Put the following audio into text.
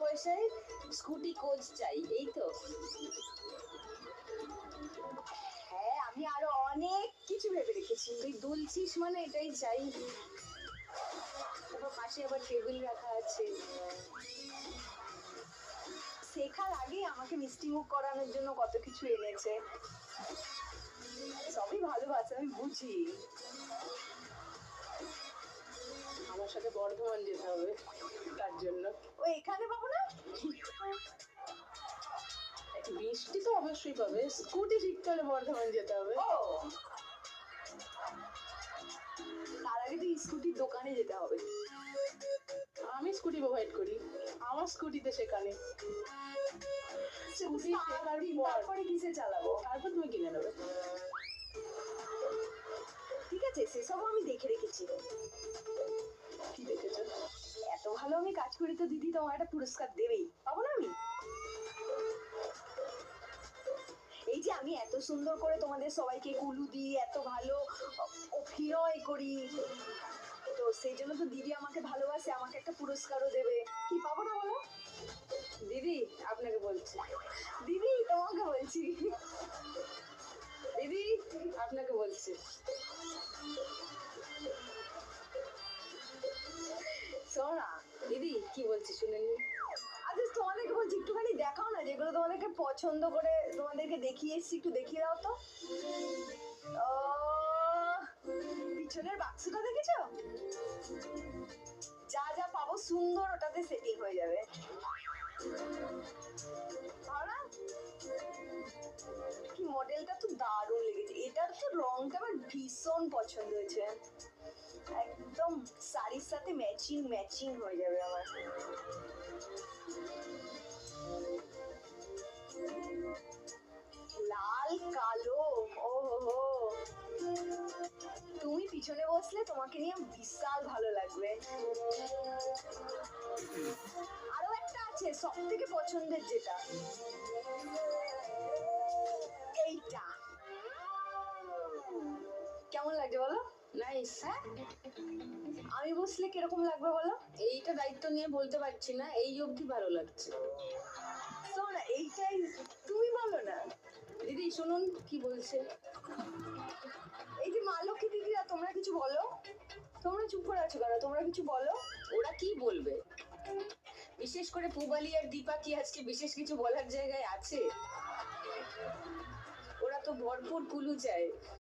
পয়সায় scooty coach চাই, এই তো? হ্যাঁ, আমি আরো অনেক কিছু ভেবে রেখেছি। তুই দুলছিস মানে এটাই চাই। তারপর পাশে আবার টেবিল রাখা আছে। শেখার আগে আমাকে মিষ্টি মুখ করানোর জন্য কত কিছু এনেছে। সবই ভালোবাসে, আমি বুঝি। আমার সাথে বর্ধমান যেতে হবে তার জন্য। ও এখানে পাবো না? বৃষ্টি তো অবশ্যই পাবে, স্কুটি শিখতে হলে বর্ধমান যেতে হবে। ও, তার আগে তো স্কুটির দোকানে যেতে হবে। আমি স্কুটি প্রোভাইড করি, আমার স্কুটিতে সেখানে। স্কুটি শেখার পর তারপরে কিসে চালাবো? তারপর তুমি কিনে নেবে। ঠিক আছে, সেসব আমি দেখে রেখেছি। কি দেখেছো? এত ভালো আমি কাজ করি তো দিদি তোমার একটা পুরস্কার দেবেই, পাবো না আমি? এই যে আমি এত সুন্দর করে তোমাদের সবাইকে কুলু দিই, এত ভালো অভিনয় করি, তো সেই জন্য তো দিদি আমাকে ভালোবাসে, আমাকে একটা পুরস্কারও দেবে। কি পাবো না বলো? দিদি আপনাকে বলছি, দিদি তোমাকে বলছি। দিদি আপনাকে বলছি। শোনো না দিদি কি বলছি শুনে নি। আচ্ছা, তোমাদেরকে বলছি একটুখানি দেখাও না, যেগুলো তোমাদেরকে পছন্দ করে তোমাদেরকে দেখিয়ে এসছি, একটু দেখিয়ে দাও তো। পিছনের বাক্সটা দেখেছো? যা যা পাবো সুন্দর ওটাতে সেটিং হয়ে যাবে। ভালো না? কি মডেলটা তো দারুণ লেগেছে, এটার তো রংটা আমার ভীষণ পছন্দ হয়েছে। একদম শাড়ির সাথে ম্যাচিং ম্যাচিং হয়ে যাবে আমার। লাল কালো, ও হো, তুমি পিছনে বসলে তোমাকে নিয়ে বিশাল ভালো লাগবে। আরো একটা আছে সব থেকে পছন্দের, যেটা এইটা। কেমন লাগছে বলো? নাইস। হ্যাঁ, আমি বসলে কিরকম লাগবে বলো? এইটা দায়িত্ব নিয়ে বলতে পারছি না, এই অবধি ভালো লাগছে। শোনো না, এইটাই তুমি বলো না। দিদি শুনুন কি বলছে। এই যে মা লক্ষ্মী দিদিরা, তোমরা কিছু বলো। তোমরা চুপ করে আছো কেন? তোমরা কিছু বলো। ওরা কি বলবে? বিশেষ করে পুবালি আর দীপা কি আজকে বিশেষ কিছু বলার জায়গায় আছে? ওরা তো ভরপুর কুলু চায়।